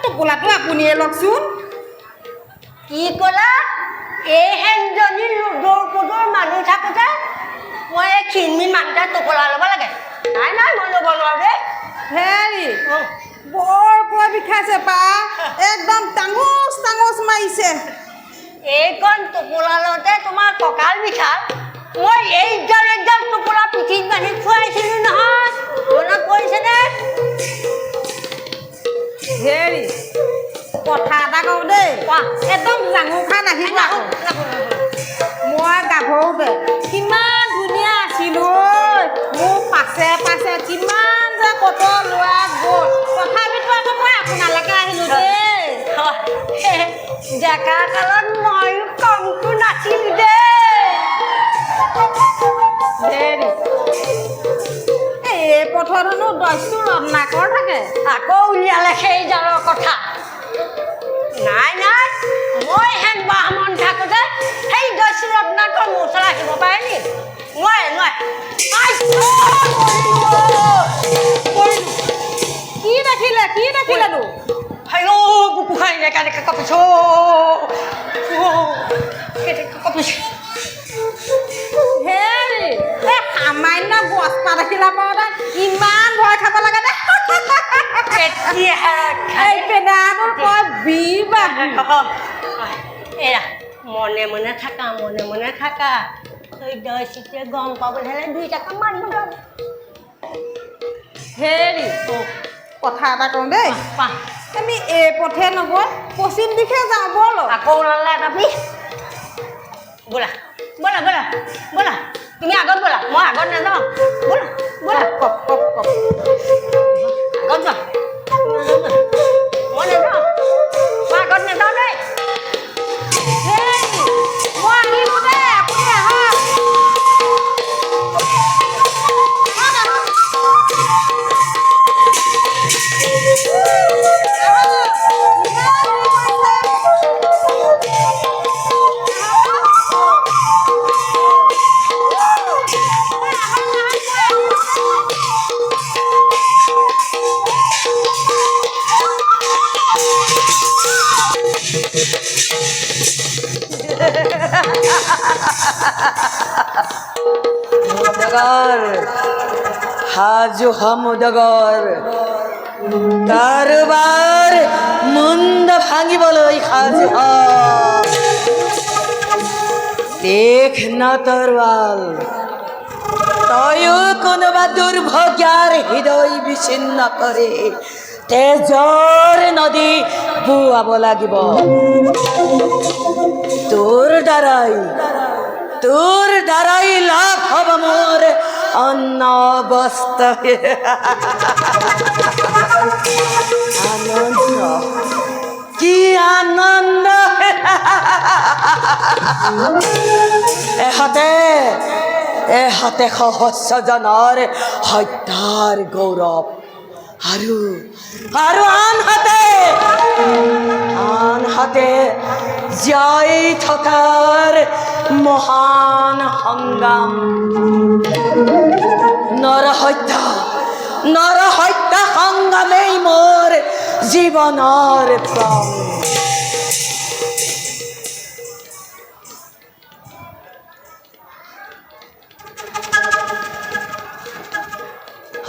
টোপোলাটো আপুনিয়ে লওকচোন। কি ক'লা? এই হেনজনী লুডুৰ পুডুৰ মানুহ থাকোঁতে মই এই ক্ষীণমিন মানুহটা টোপোলা ল'ব লাগে? নাই নাই, মই ল'ব নোৱাৰোঁ দেই। হেৰি বৰ কৈ বিষাইছে পা, একদম টাঙোচ টাঙোচ মাৰিছে। এইকণ টোপোলা লওঁতে তোমাৰ কঁকাল বিষাল, মই একদম টোপোলা পিঠিত বান্ধি খুৱাইছিলোঁ নহয়, মনত পৰিছেনে? হেৰি কথা এটা কওঁ দেই, একদম জাঙুৰ খাই নাহিব আকৌ। মই গাভৰুতে কিমান ধুনীয়া আছিলোঁ, মোৰ পাছে পাছে কিমান যে কত ল'ৰা গ'ল, তথাপিতো আকৌ মই আপোনালৈকে আহিলোঁ দেই। ডেকা কালত ময়ো কমটো নাছিলোঁ দেই। হেৰি এই পথৰনো দস্যু ৰত্নাকৰ থাকে, আকৌ উলিয়ালে সেই জালৰ কথা। নাই নাই, মই হেন বাহমন থাকোঁতে সেই দস্যু ৰত্নাকৰ মোৰ ওচৰত আহিব পাৰে নি? নোৱাৰে নোৱাৰে। কি দেখিলে কি দেখিলেনো? হাইও বুকু খাই ডেকা ডেকা কাপিছো কাপিছো। হেৰি এই সামান্য বস্তা দেখিলা পাওঁতে ইমান ভয় খাব লাগে দে। এই পেনাবোৰ কয় বিবাহ। এৰা মনে মনে থাকা, মনে মনে থাকা। সেই দস্যুটোৱে গম পাবলৈ হ'লে 2 টকা মাৰিব যাব। হেৰি কথা এটা কওঁ দেই, আমি এই পথে নগৈ পশ্চিম দিশে যাওঁ ব'ল। আকৌ ওলালে তুমি, ব'লা ব'লা ব'লা ব'লা, তুমি আগত ব'লা, মই আগত নাযাওঁ। ব'লা ব'লা, কপ কপ কপ আগত যোৱা, মই নাযাওঁ, মই আগত নাযাওঁ দেই। হেৰি মই আহিলোঁ দেই, আপুনি আহক। মুদগৰ হাজু হামুদগৰ কাৰবাৰ মুন্দ ভাঙিবলৈ সাজু হ। দেখ না তৰবাল, তয়ো কোনোবা দুৰ্ভগ্যাৰ হৃদয় বিচ্ছিন্ন কৰি তেজৰ নদী বুৱাব লাগিব। তোৰ দ্বাৰাই লাভ হ'ব মোৰ অন্ন বস্ত্ৰ। আনন্দ, কি আনন্দ! এহাতে সহস্ৰজনৰ হত্যাৰ গৌৰৱ, আৰু আনহাতে জীয়াই থকাৰ মহান সংগ্ৰাম। নৰহত্যা সংগ্ৰামেই মোৰ জীৱনৰ প্ৰাণ।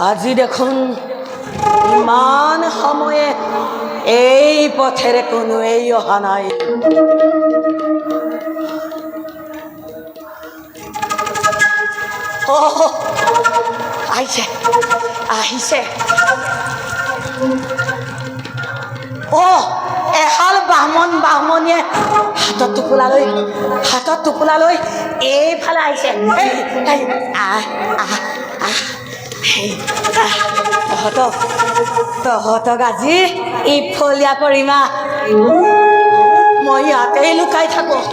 আজি দেখোন ইমান সময়ে এই পথেৰে কোনোৱেই অহা নাই। আহিছে আহিছে অ এহাল বাহমনীয়ে হাতত টোপোলা লৈ এইফালে আহিছে তহঁতক আজি ইফলীয়া কৰিমা মই ইয়াতেই লুকাই থাকোঁ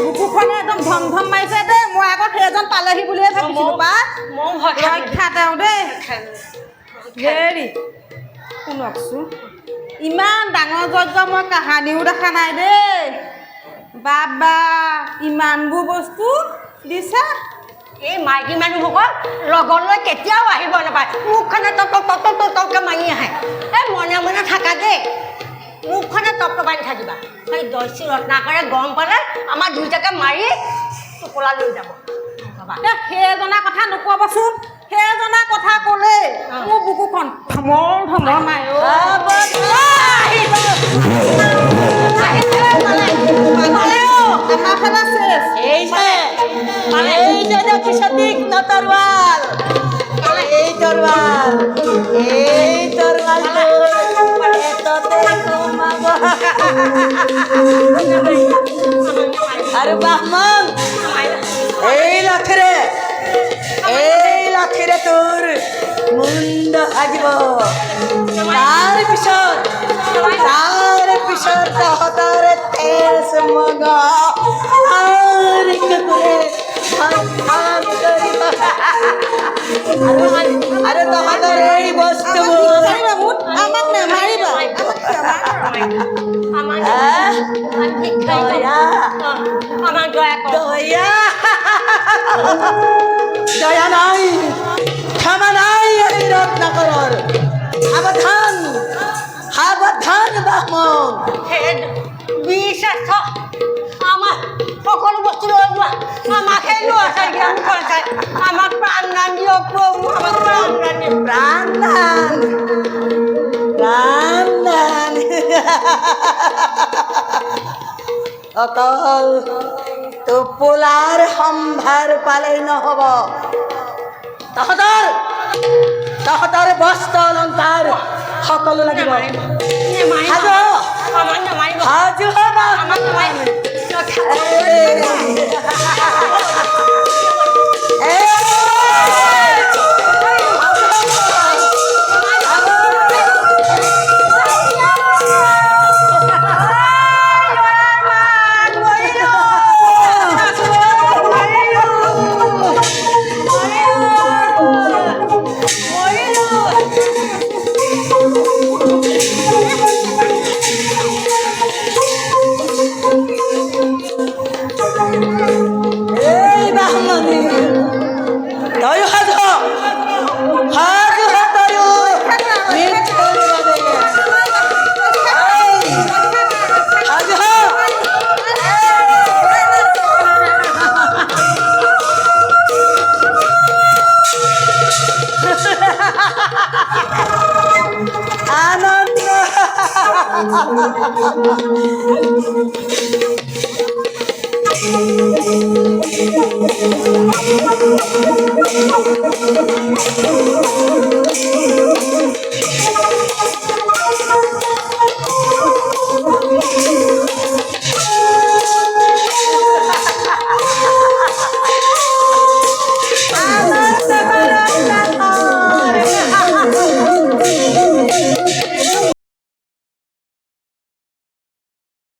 বুকুখনে একদম ধম মাৰিছে দেই মই আকৌ সেইজন পালেহি বুলিয়ে ভাবিছিলোঁ বা ময়ো ভয় খালোঁ। ৰক্ষা তেওঁ দেই হেৰি শুনকচোন ইমান ডাঙৰ যজ্ঞ মই কাহানিও দেখা নাই দেই বাবা ইমানবোৰ বস্তু দিছে এই মাইকী মানুহবোৰক লগলৈ কেতিয়াও আহিব নাপায় মুখখনে টপকে মাৰি আহে এই মনে থাকা দেই মুখখনে টপটপাই থাকিবা সেই দস্যু ৰত্নাকৰে গম পালে আমাৰ দুইটাকে মাৰি টোপোলা লৈ যাব সেইজনা কথা নক'বচোন সেইজনা কথা ক'লে মোৰ বুকুখন ধমৰ মাৰে আমাৰ ফালে চেচ এই যে দেখিছে তীক্ষ্ণ তৰোৱাল এই তৰোৱাল পেটতে সোমাব আৰু বাহমন এই লাঠিৰে তোৰ মুণ্ড ভাজিব তাৰ পিছত তহঁতৰ তেজ মগ আৰু তহঁতৰ এই বস্তুবোৰ আমাক নেমাৰিবা আমাৰ দয়া দয়া নাই ক্ষমা নাই এই ৰত্নাকৰৰ সাৱধান বাহমন বিশ্বাস আমাৰ সকলো বস্তু লৈ যোৱা আমাক সেই ল'ৰা ছোৱালী জ্ঞান কৰিছে আমাক প্ৰাণ দান দিয়ক প্ৰভু আমাক প্ৰাণ দান প্ৰাণ দান অকল টোপোলাৰ সম্ভাৰ পালেই নহ'ব তহঁতৰ বস্ত্ৰ অলংকাৰ সকলো লাগিব সাজু হবা